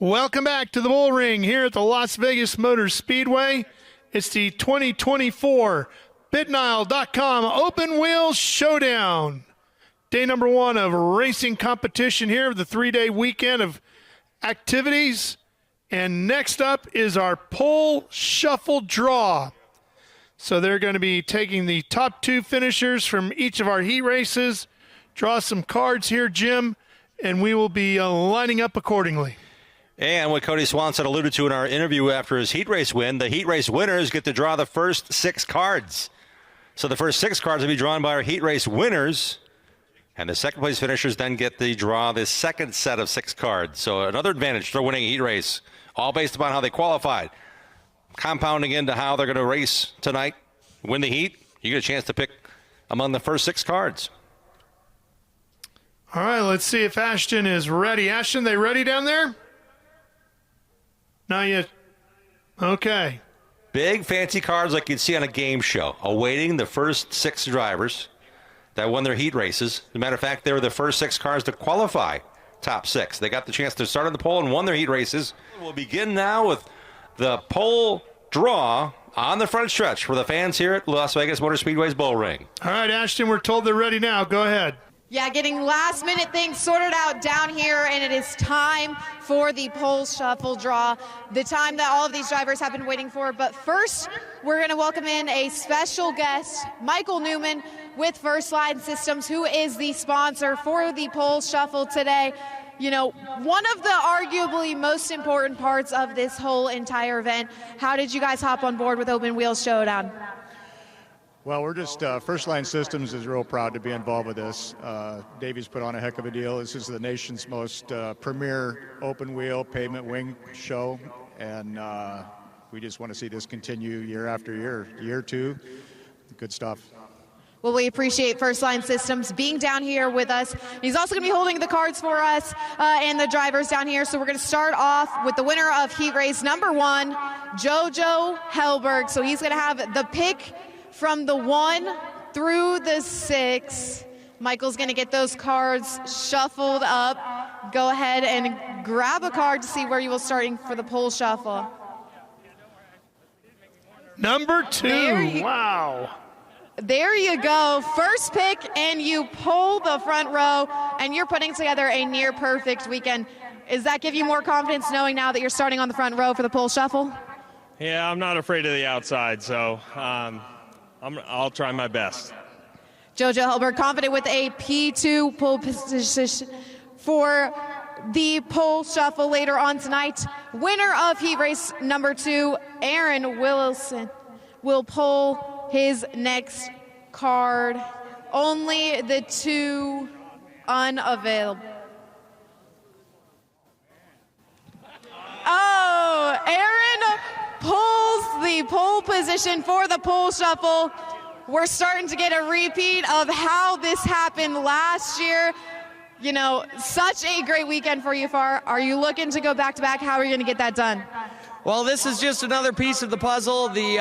Welcome back to the Bull Ring here at the Las Vegas Motor Speedway. It's the 2024 BitNile.com Open Wheel Showdown. Day number one of racing competition here, the 3-day weekend of activities. And next up is our pole shuffle draw. So they're going to be taking the top 2 finishers from each of our heat races, draw some cards here, Jim, and we will be lining up accordingly. And what Kody Swanson alluded to in our interview after his heat race win, the heat race winners get to draw the first 6 cards. So the first 6 cards will be drawn by our heat race winners, and the second place finishers then get to draw the second set of 6 cards. So another advantage for winning a heat race, all based upon how they qualified. Compounding into how they're going to race tonight, win the heat, you get a chance to pick among the first 6 cards. All right, let's see if Ashton is ready. Ashton, they ready down there? Not yet. Okay. Big fancy cards like you'd see on a game show, awaiting the first 6 drivers that won their heat races. As a matter of fact, they were the first 6 cars to qualify top 6. They got the chance to start on the pole and won their heat races. We'll begin now with the pole draw on the front stretch for the fans here at Las Vegas Motor Speedway's Bull Ring. All right, Ashton, we're told they're ready now. Go ahead. Yeah, getting last-minute things sorted out down here, and it is time for the pole shuffle draw, the time that all of these drivers have been waiting for. But first, we're going to welcome in a special guest, Michael Newman with First Line Systems, who is the sponsor for the pole shuffle today. You know, one of the arguably most important parts of this whole entire event. How did you guys hop on board with Open Wheel Showdown? Well, we're just, First Line Systems is real proud to be involved with this. Davey's put on a heck of a deal. This is the nation's most premier open wheel pavement wing show, and we just want to see this continue year after year. Year 2, good stuff. Well, we appreciate First Line Systems being down here with us. He's also going to be holding the cards for us and the drivers down here. So we're going to start off with the winner of heat race number 1, Jojo Helberg. So he's going to have the pick from the 1 through the 6. Michael's going to get those cards shuffled up. Go ahead and grab a card to see where you will starting for the pole shuffle. Number 2. Wow. There you go. First pick, and you pull the front row, and you're putting together a near-perfect weekend. Does that give you more confidence knowing now that you're starting on the front row for the pole shuffle? Yeah, I'm not afraid of the outside, so I'll try my best. Jojo Helberg confident with a P2 pole position for the pole shuffle later on tonight. Winner of heat race number 2, Aaron Willison, will pull his next card. Only the 2 unavailable. Oh, Aaron pulls the pole position for the pole shuffle. We're starting to get a repeat of how this happened last year. You know, such a great weekend for you, Far. Are you looking to go back-to-back? How are you going to get that done? Well, this is just another piece of the puzzle. The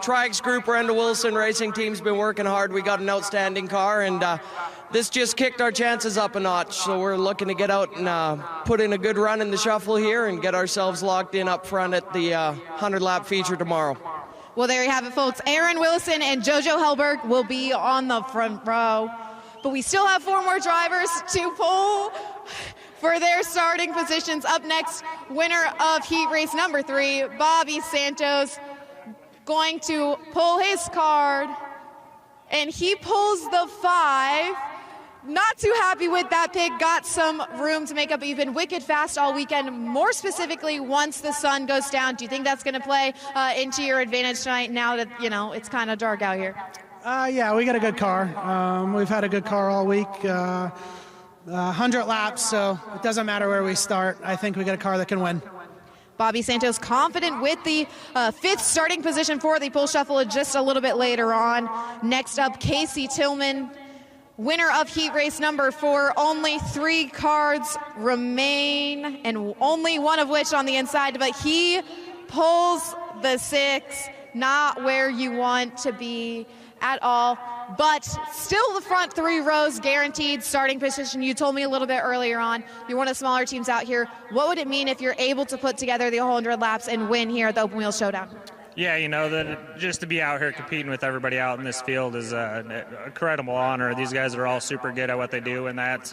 Trags group, Aaron Willison Racing Team's been working hard. We got an outstanding car, and this just kicked our chances up a notch. So we're looking to get out and put in a good run in the shuffle here and get ourselves locked in up front at the 100-lap feature tomorrow. Well, there you have it, folks. Aaron Willison and Jojo Helberg will be on the front row. But we still have 4 more drivers to pull for their starting positions. Up next, winner of heat race number 3, Bobby Santos, going to pull his card, and he pulls the 5. Not too happy with that pick. Got some room to make up. You've been wicked fast all weekend, more specifically once the sun goes down. Do you think that's going to play into your advantage tonight now that, you know, it's kind of dark out here? Yeah, we got a good car. We've had a good car all week. 100 laps, so it doesn't matter where we start. I think we got a car that can win. Bobby Santos confident with the 5th starting position for the pole shuffle just a little bit later on. Next up, Casey Tillman, winner of heat race number 4. Only 3 cards remain, and only one of which on the inside, but he pulls the 6, not where you want to be. at all, but still the front 3 rows guaranteed starting position. You told me a little bit earlier on, you're one of the smaller teams out here. What would it mean if you're able to put together the 100 laps and win here at the Open Wheel Showdown? Yeah, you know, that just to be out here competing with everybody out in this field is an incredible honor. These guys are all super good at what they do and that.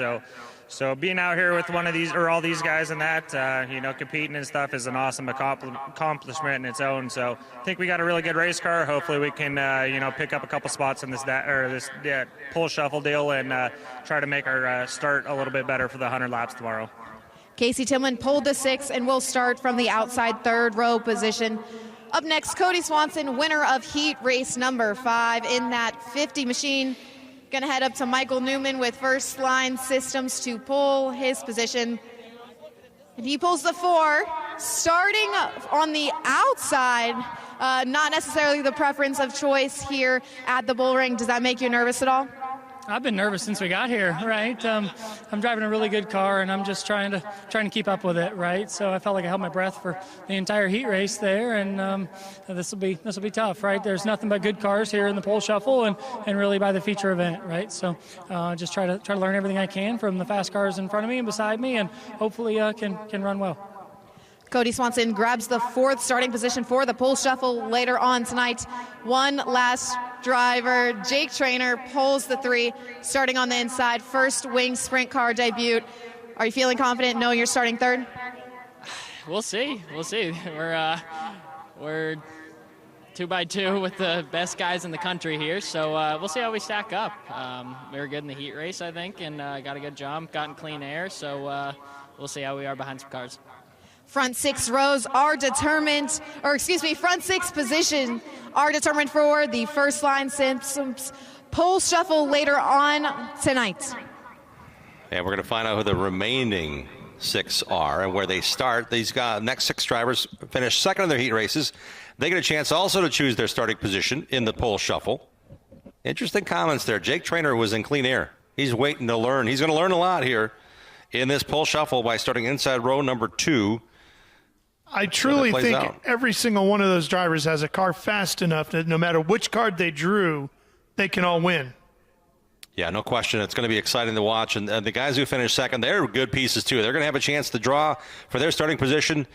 So being out here with one of these or all these guys and that, you know, competing and stuff is an awesome accomplishment in its own. So I think we got a really good race car. Hopefully we can, you know, pick up a couple spots in this pull shuffle deal and try to make our start a little bit better for the 100 laps tomorrow. Casey Tillman pulled the 6 and will start from the outside 3rd row position. Up next, Kody Swanson, winner of heat race number 5 in that 50 machine. Gonna head up to Michael Newman with First Line Systems to pull his position. And he pulls the 4, starting on the outside, not necessarily the preference of choice here at the bull ring. Does that make you nervous at all? I've been nervous since we got here, right? I'm driving a really good car, and I'm just trying to keep up with it, right? So I felt like I held my breath for the entire heat race there, and this will be tough, right? There's nothing but good cars here in the pole shuffle, and really by the feature event, right? So just try to learn everything I can from the fast cars in front of me and beside me, and hopefully can run well. Kody Swanson grabs the 4th starting position for the pole shuffle later on tonight. One last driver, Jake Trainor, pulls the 3, starting on the inside. First wing sprint car debut. Are you feeling confident knowing you're starting 3rd? We'll see. We're 2x2 with the best guys in the country here, so we'll see how we stack up. We were good in the heat race, I think, and got a good jump, got in clean air, so we'll see how we are behind some cars. Front 6 rows are determined, front 6 position are determined for the First Line Systems pole shuffle later on tonight. And we're going to find out who the remaining 6 are and where they start. These next 6 drivers finish second in their heat races. They get a chance also to choose their starting position in the pole shuffle. Interesting comments there. Jake Trainor was in clean air. He's waiting to learn. He's going to learn a lot here in this pole shuffle by starting inside row number 2. I truly think every single one of those drivers has a car fast enough that no matter which card they drew, they can all win. Yeah, no question. It's going to be exciting to watch. And the guys who finished second, they're good pieces, too. They're going to have a chance to draw for their starting position.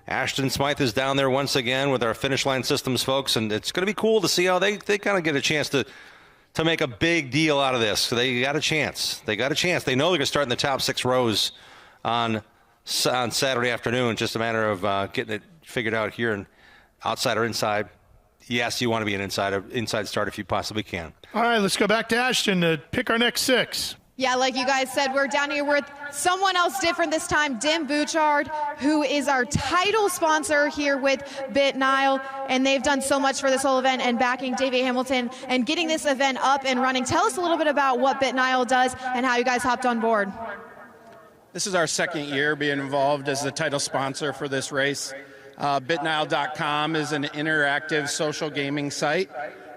Ashton Smythe is down there once again with our Finish Line Systems folks, and it's going to be cool to see how they kind of get a chance to make a big deal out of this. So they got a chance. They know they're going to start in the top 6 rows on Saturday afternoon. Just a matter of getting it figured out here and outside or inside. Yes, you want to be an inside start if you possibly can. All right, let's go back to Ashton to pick our next 6. Yeah, like you guys said, we're down here with someone else different this time, Dim Bouchard, who is our title sponsor here with BitNile, and they've done so much for this whole event and backing Davey Hamilton and getting this event up and running. Tell us a little bit about what BitNile does and how you guys hopped on board. This is our 2nd year being involved as the title sponsor for this race. BitNile.com is an interactive social gaming site,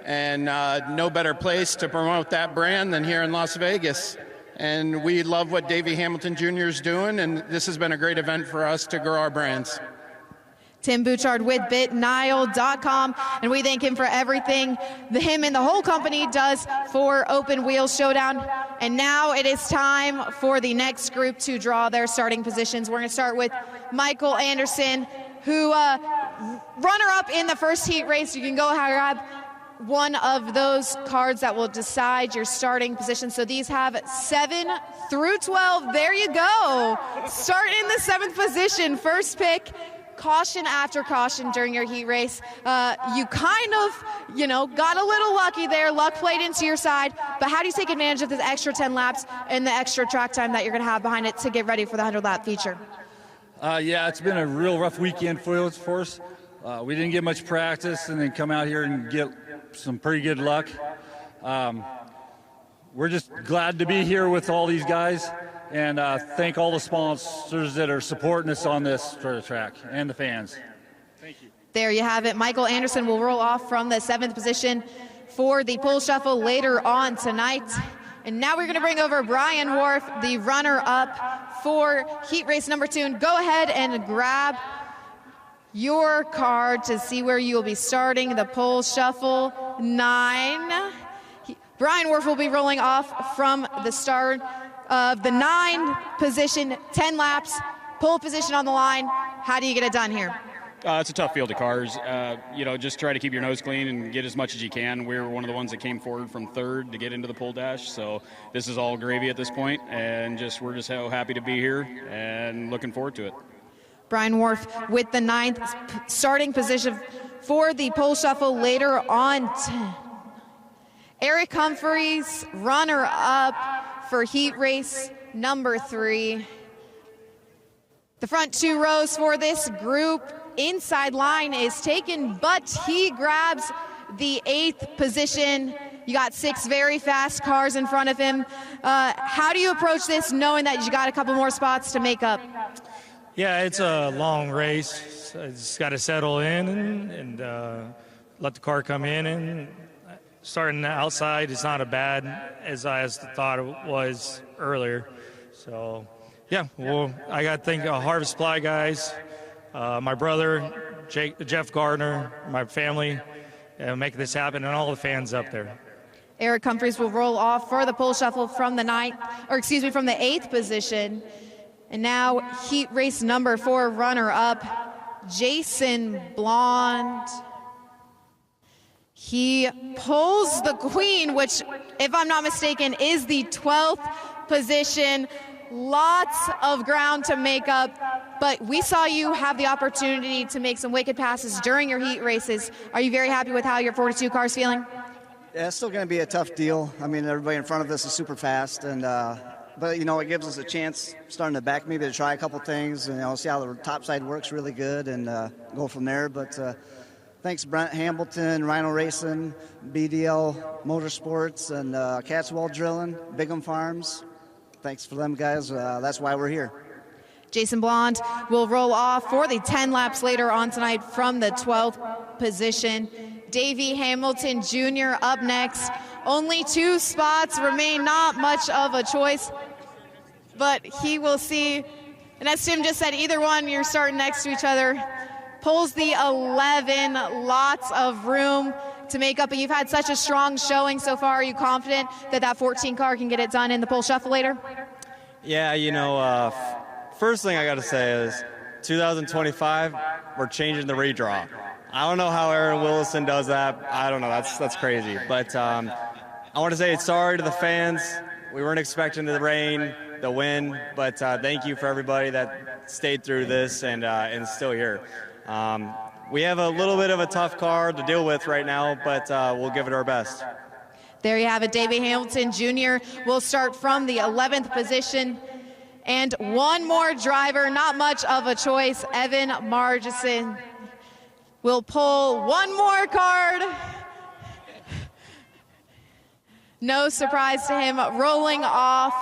and no better place to promote that brand than here in Las Vegas. And we love what Davey Hamilton Jr. is doing, and this has been a great event for us to grow our brands. Tim Bouchard with BitNile.com, and we thank him for everything him and the whole company does for Open Wheel Showdown. And now it is time for the next group to draw their starting positions. We're going to start with Michael Anderson, who runner-up in the first heat race. You can go grab one of those cards that will decide your starting position. So these have 7 through 12. There you go. Start in the 7th position. First pick. Caution after caution during your heat race. You kind of, got a little lucky there. Luck played into your side. But how do you take advantage of this extra 10 laps and the extra track time that you're going to have behind it to get ready for the 100-lap feature? Yeah, it's been a real rough weekend for us. We didn't get much practice and then come out here and get some pretty good luck. We're just glad to be here with all these guys. And thank all the sponsors that are supporting us on this track and the fans. Thank you. There you have it. Michael Anderson will roll off from the 7th position for the pole shuffle later on tonight. And now we're going to bring over Brian Wharf, the runner-up for heat race number 2. And go ahead and grab your card to see where you will be starting the pole shuffle. 9. Brian Worf will be rolling off from the start of the 9 position, 10 laps, pole position on the line. How do you get it done here? It's a tough field of cars. Just try to keep your nose clean and get as much as you can. We were one of the ones that came forward from 3rd to get into the pole dash, so this is all gravy at this point, and we're just so happy to be here and looking forward to it. Brian Worf with the 9th starting position for the pole shuffle later on. Eric Humphreys, runner-up for heat race number 3. The front 2 rows for this group, inside line is taken, but he grabs the 8th position. You got 6 very fast cars in front of him. How do you approach this knowing that you got a couple more spots to make up? Yeah, it's a long race. I just got to settle in and let the car come in. And starting outside is not as bad as I thought it was earlier. So, yeah, well, I got to thank Harvest Supply guys, my brother, Jeff Gardner, my family, making this happen, and all the fans up there. Eric Humphreys will roll off for the pole shuffle from the 8th position. And now heat race number 4 runner-up, Jason Blonde. He pulls the queen, which, if I'm not mistaken, is the 12th position. Lots of ground to make up, but we saw you have the opportunity to make some wicked passes during your heat races. Are you very happy with how your 42 car's feeling? Yeah, it's still going to be a tough deal. I mean, everybody in front of us is super fast, and but it gives us a chance starting the back maybe to try a couple things and see how the top side works really good and go from there. But thanks Brent Hamilton, Rhino Racing, BDL Motorsports, and Catswell Drilling, Bigham Farms. Thanks for them guys. That's why we're here. Jason Blonde will roll off for the 10 laps later on tonight from the 12th position. Davey Hamilton Jr. up next. Only 2 spots remain, not much of a choice, but he will see. And as Tim just said, either one, you're starting next to each other. Pulls the 11, lots of room to make up, but you've had such a strong showing so far. Are you confident that that 14 car can get it done in the pole shuffle later? Yeah, first thing I got to say is 2025, we're changing the redraw. I don't know how Aaron Willison does that. I don't know. That's crazy. But I want to say sorry to the fans. We weren't expecting the rain, the wind, but thank you for everybody that stayed through this and is still here. We have a little bit of a tough car to deal with right now, but we'll give it our best. There you have it. Davey Hamilton Jr. will start from the 11th position. And one more driver, not much of a choice. Evan Margison will pull one more card. No surprise to him, rolling off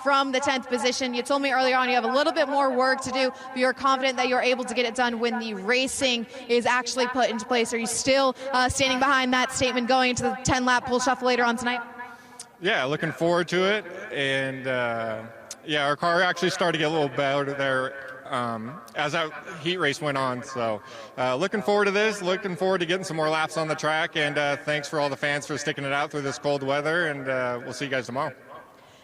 from the 10th position. You told me earlier on you have a little bit more work to do, but you're confident that you're able to get it done when the racing is actually put into place. Are you still standing behind that statement going into the 10-lap pole shuffle later on tonight? Yeah, looking forward to it. And, yeah, our car actually started to get a little better there as that heat race went on. So looking forward to this, looking forward to getting some more laps on the track. And thanks for all the fans for sticking it out through this cold weather. And we'll see you guys tomorrow.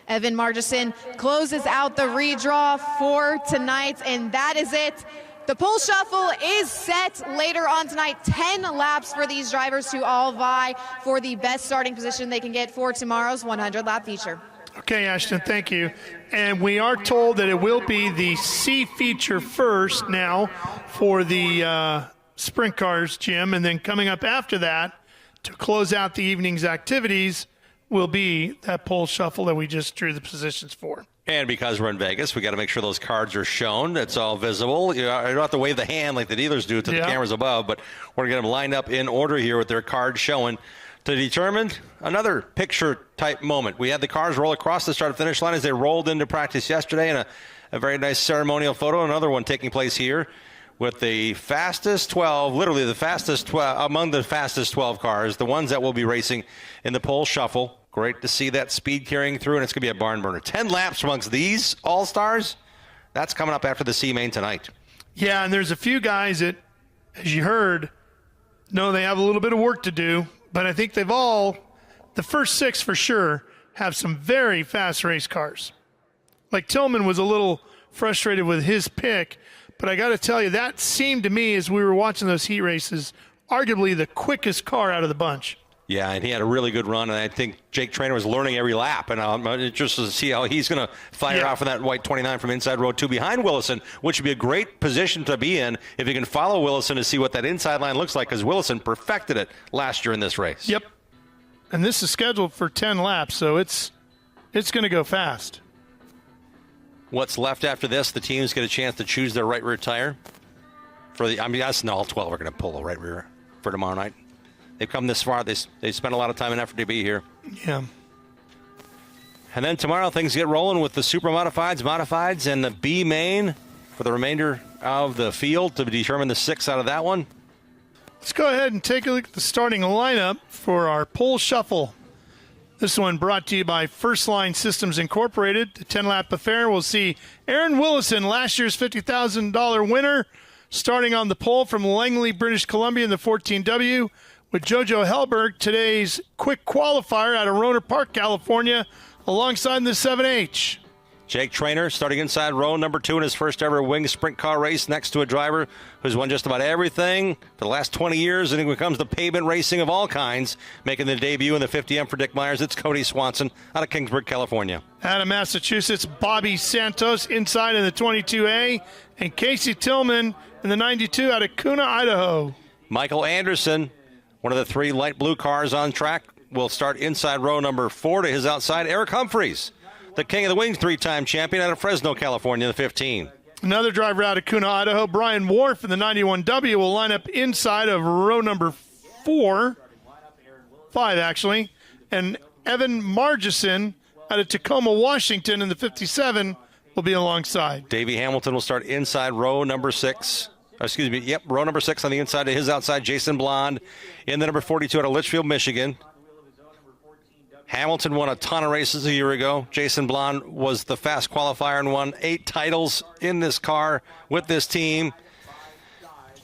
Evan Margison closes out the redraw for tonight, and that is it. The pole shuffle is set later on tonight. 10 laps for these drivers to all vie for the best starting position they can get for tomorrow's 100-lap feature. Okay, Ashton, thank you. And we are told that it will be the C feature first now for the sprint cars, Jim, and then coming up after that to close out the evening's activities will be that pole shuffle that we just drew the positions for. And because we're in Vegas, we got to make sure those cards are shown. It's all visible. You don't have to wave the hand like the dealers do to the cameras above, but we're going to get them lined up in order here with their cards showing to determine another picture-type moment. We had the cars roll across the start-finish line as they rolled into practice yesterday, and a very nice ceremonial photo. Another one taking place here with the fastest 12, literally the fastest 12, among the fastest 12 cars, the ones that will be racing in the pole shuffle. Great to see that speed carrying through, and it's going to be a barn burner. 10 laps amongst these all-stars. That's coming up after the C-Main tonight. Yeah, and there's a few guys that, as you heard, know they have a little bit of work to do, but I think they've all the first 6 for sure have some very fast race cars. Like Tillman was a little frustrated with his pick, but I got to tell you, that seemed to me as we were watching those heat races, arguably the quickest car out of the bunch. Yeah, and he had a really good run, and I think Jake Trainor was learning every lap, and I'm interested to see how he's going to fire off in that white 29 from inside row 2 behind Willison, which would be a great position to be in if you can follow Willison to see what that inside line looks like, because Willison perfected it last year in this race. Yep. And this is scheduled for 10 laps, so it's going to go fast. What's left after this, the teams get a chance to choose their right rear tire. That's not all 12 are going to pull the right rear for tomorrow night. They've come this far. They spent a lot of time and effort to be here. Yeah. And then tomorrow things get rolling with the super modifieds, and the B main for the remainder of the field to determine the 6 out of that one. Let's go ahead and take a look at the starting lineup for our pole shuffle. This one brought to you by First Line Systems Incorporated. The 10-lap affair will see Aaron Willison, last year's $50,000 winner, starting on the pole from Langley, British Columbia in the 14W, with Jojo Helberg, today's quick qualifier out of Rohnert Park, California, alongside the 7H. Jake Trainor starting inside row number 2 in his first ever wing sprint car race next to a driver who's won just about everything for the last 20 years, and it becomes the pavement racing of all kinds, making the debut in the 50M for Dick Myers. It's Kody Swanson out of Kingsburg, California. Out of Massachusetts, Bobby Santos inside in the 22A, and Casey Tillman in the 92 out of Kuna, Idaho. Michael Anderson, one of the 3 light blue cars on track, will start inside row number 4 to his outside. Eric Humphreys, the king of the wing, 3-time champion out of Fresno, California, in the 15. Another driver out of Kuna, Idaho, Brian Wharf in the 91W will line up inside of row number 5 actually, and Evan Margison out of Tacoma, Washington in the 57 will be alongside. Davey Hamilton will start inside row number 6. Row number 6 on the inside to his outside, Jason Blond in the number 42 out of Litchfield, Michigan. Hamilton won a ton of races a year ago. Jason Blond was the fast qualifier and won 8 titles in this car with this team.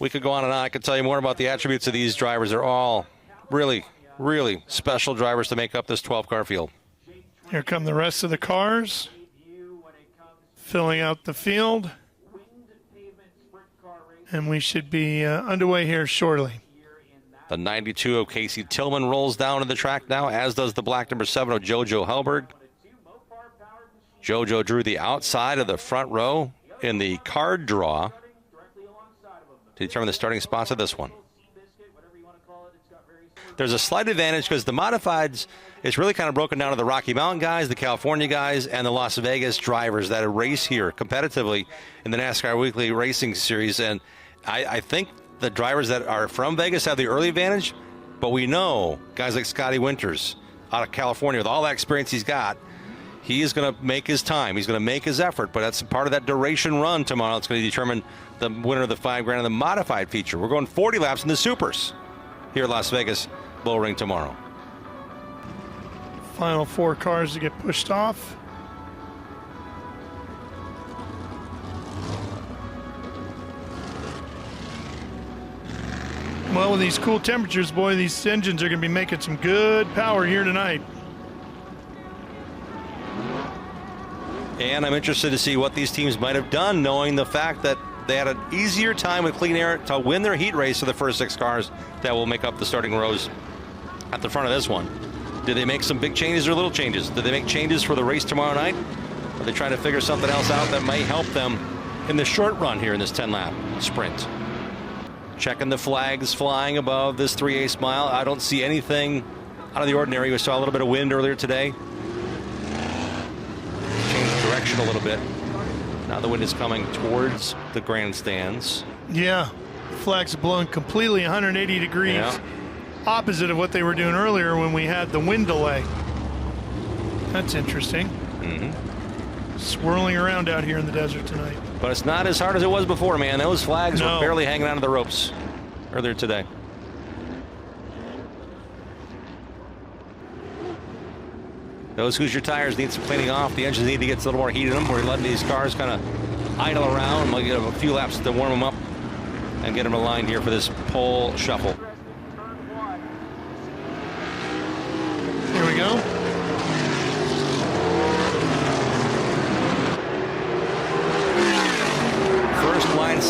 We could go on and on. I could tell you more about the attributes of these drivers. They're all really, really special drivers to make up this 12-car field. Here come the rest of the cars filling out the field. And we should be underway here shortly. The 92 of Casey Tillman rolls down to the track now, as does the black number 7 of Jojo Helberg. Jojo drew the outside of the front row in the card draw to determine the starting spots of this one. There's a slight advantage because the modifieds is really kind of broken down to the Rocky Mountain guys, the California guys, and the Las Vegas drivers that race here competitively in the NASCAR Weekly Racing Series. And I think the drivers that are from Vegas have the early advantage, but we know guys like Scotty Winters out of California, with all that experience he's got, he is going to make his time. He's going to make his effort, but that's part of that duration run tomorrow. It's going to determine the winner of the $5,000 in the modified feature. We're going 40 laps in the supers here at Las Vegas Bull Ring tomorrow. Final 4 cars to get pushed off. Well, with these cool temperatures, boy, these engines are going to be making some good power here tonight. And I'm interested to see what these teams might have done, knowing the fact that they had an easier time with clean air to win their heat race for the first 6 cars that will make up the starting rows at the front of this one. Did they make some big changes or little changes? Did they make changes for the race tomorrow night? Are they trying to figure something else out that may help them in the short run here in this 10-lap sprint? Checking the flags flying above this 3/8 mile. I don't see anything out of the ordinary. We saw a little bit of wind earlier today. Changed direction a little bit. Now the wind is coming towards the grandstands. Yeah, flags blowing completely 180 degrees. Yeah. Opposite of what they were doing earlier when we had the wind delay. That's interesting. Swirling around out here in the desert tonight. But it's not as hard as it was before, man. Those flags were barely hanging onto the ropes earlier today. Those Hoosier tires need some cleaning off. The engines need to get a little more heat in them. We're letting these cars kind of idle around. We'll get a few laps to warm them up and get them aligned here for this pole shuffle. Here we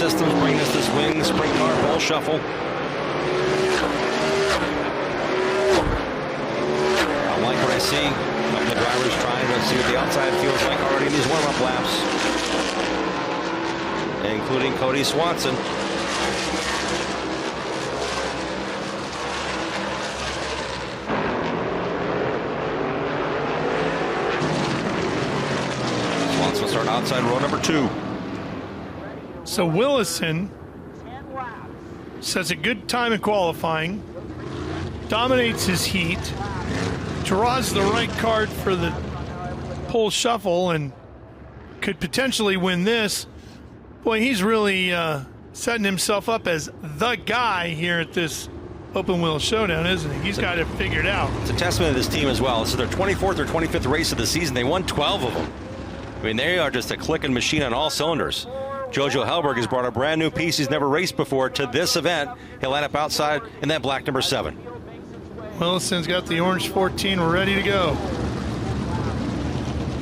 Systems bringing us this wing sprint car ball shuffle. I like what I see. The drivers trying to see what the outside feels like already in these warm-up laps, including Kody Swanson. Swanson will start outside row number 2. So Willison sets a good time in qualifying, dominates his heat, draws the right card for the pole shuffle, and could potentially win this. Boy, he's really setting himself up as the guy here at this Open Wheel Showdown, isn't he? He's got it figured out. It's a testament to this team as well. This is their 24th or 25th race of the season. They won 12 of them. I mean, they are just a clicking machine on all cylinders. Jojo Helberg has brought a brand new piece he's never raced before to this event. He'll line up outside in that black number 7. Willison's got the orange 14 ready to go.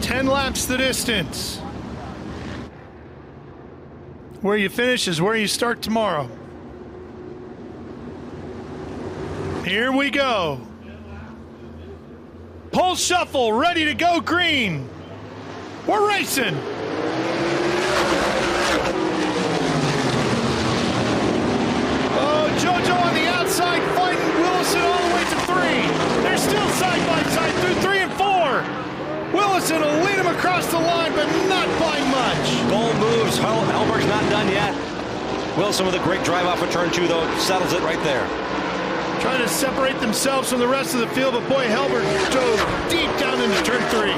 10 laps the distance. Where you finish is where you start tomorrow. Here we go. Pole shuffle ready to go green. We're racing. Oh, Jojo on the outside fighting Willison all the way to 3. They're still side by side through 3 and 4. Willison will lead him across the line, but not by much. Goal moves. Helberg's not done yet. Willison with a great drive off of turn 2, though, settles it right there. Trying to separate themselves from the rest of the field, but boy, Helberg drove deep down into turn 3.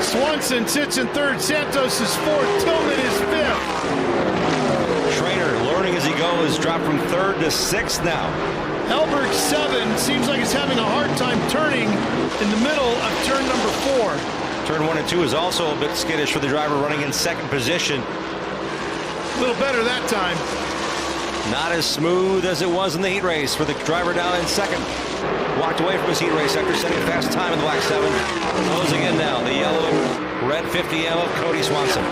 Swanson sits in 3rd, Santos is 4th, Tillman is 5th. Trainor, learning as he goes, dropped from 3rd to 6th now. Helberg 7, seems like he's having a hard time turning in the middle of turn number 4. Turn 1 and 2 is also a bit skittish for the driver running in 2nd position. A little better that time. Not as smooth as it was in the heat race for the driver down in 2nd. Walked away from his heat race after setting a fast time in the black 7. Closing in now, the yellow red 50M of Kody Swanson.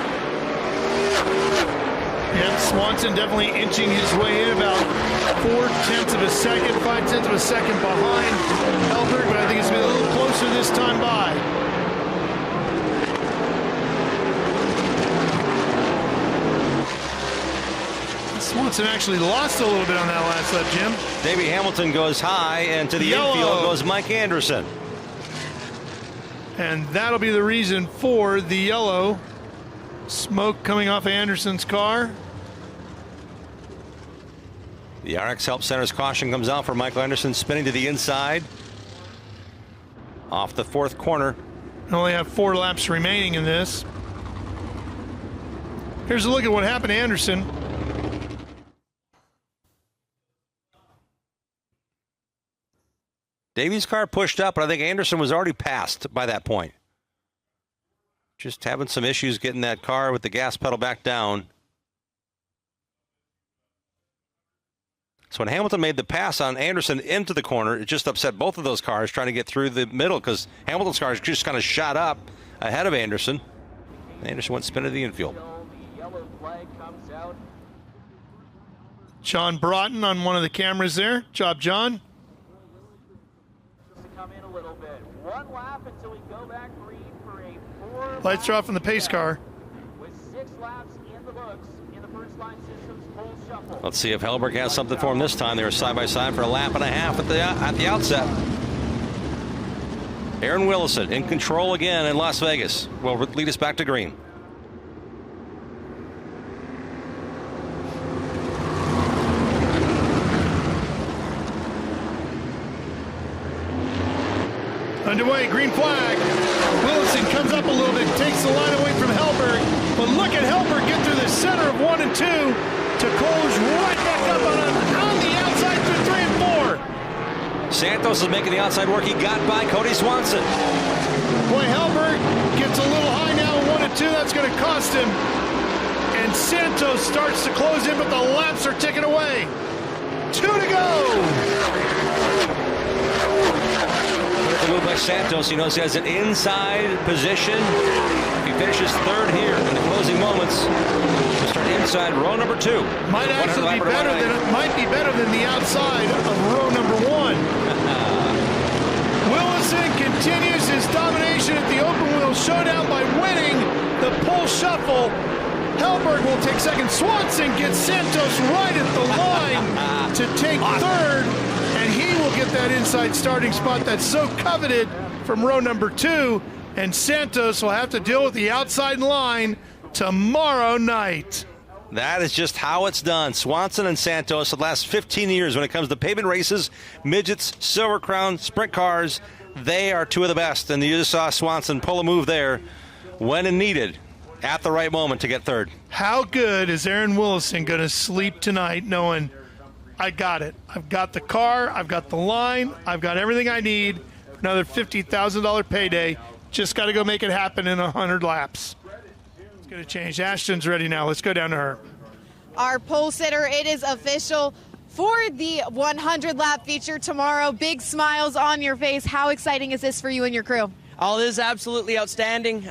Yeah, Swanson definitely inching his way in about 4/10 of a second, 5/10 of a second behind Helberg, but I think it's been a little closer this time by. Swanson actually lost a little bit on that last lap, Jim. Davey Hamilton goes high, and to the Yellow. infield goes Mike Anderson. And that'll be the reason for the yellow. Smoke coming off Anderson's car. The RX Help Center's caution comes out for Michael Anderson, spinning to the inside. Off the 4th corner. We only have 4 laps remaining in this. Here's a look at what happened to Anderson. Davey's car pushed up, but I think Anderson was already passed by that point. Just having some issues getting that car with the gas pedal back down. So when Hamilton made the pass on Anderson into the corner, it just upset both of those cars trying to get through the middle, because Hamilton's car just kind of shot up ahead of Anderson. Anderson went spin to the infield. John Broughton on one of the cameras there. Job, John. Lights are off in the pace car. Let's see if Helberg has something for him this time. They were side by side for a lap and a half at the outset. Aaron Willison in control again in Las Vegas will lead us back to green. Underway, green flag. Willison comes up a little bit, takes the line away from Helberg, but look at Helberg get through the center of 1 and 2 to close right back up on the outside through 3 and 4. Santos is making the outside work. He got by Kody Swanson. Boy, Helberg gets a little high now in 1 and 2. That's going to cost him. And Santos starts to close in, but the laps are ticking away. 2 to go. The move by Santos. He knows he has an inside position. He finishes 3rd here in the closing moments. Just inside row number 2. Might actually be better than the outside of row number 1. Willison continues his domination at the Open Wheel Showdown by winning the pole shuffle. Helberg will take second. Swanson gets Santos right at the line to take third, and he will get that inside starting spot that's so coveted from row number 2, and Santos will have to deal with the outside line tomorrow night. That is just how it's done. Swanson and Santos, the last 15 years when it comes to pavement races, midgets, Silver Crown, sprint cars, they are two of the best, and you just saw Swanson pull a move there when needed at the right moment to get third. How good is Aaron Willison going to sleep tonight knowing I got it? I've got the car, I've got the line, I've got everything I need for another $50,000 payday. Just got to go make it happen in 100 laps. It's going to change. Ashton's ready now. Let's go down to her. Our pole sitter, it is official for the 100-lap feature tomorrow. Big smiles on your face. How exciting is this for you and your crew? Oh, this is absolutely outstanding.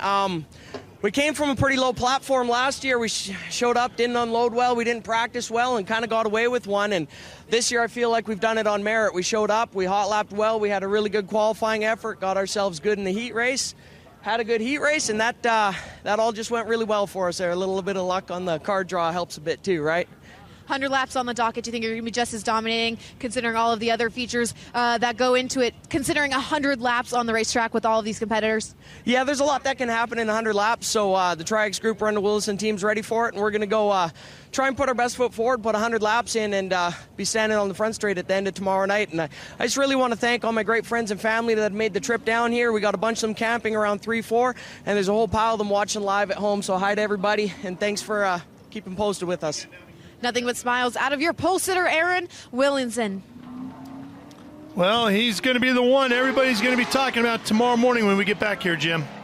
We came from a pretty low platform last year. We showed up, didn't unload well, we didn't practice well, and kind of got away with one. And this year I feel like we've done it on merit. We showed up, we hot-lapped well, we had a really good qualifying effort, got ourselves good in the heat race, had a good heat race, and that all just went really well for us there. A little bit of luck on the card draw helps a bit too, right? 100 laps on the docket. Do you think you're going to be just as dominating, considering all of the other features that go into it, considering 100 laps on the racetrack with all of these competitors? Yeah, there's a lot that can happen in 100 laps, so the Triax Group, Randall Willison team's ready for it, and we're going to go try and put our best foot forward, put 100 laps in, and be standing on the front straight at the end of tomorrow night. And I just really want to thank all my great friends and family that made the trip down here. We got a bunch of them camping around 3-4, and there's a whole pile of them watching live at home, so hi to everybody, and thanks for keeping posted with us. Nothing but smiles out of your pole sitter, Aaron Willison. Well, he's going to be the one everybody's going to be talking about tomorrow morning when we get back here, Jim.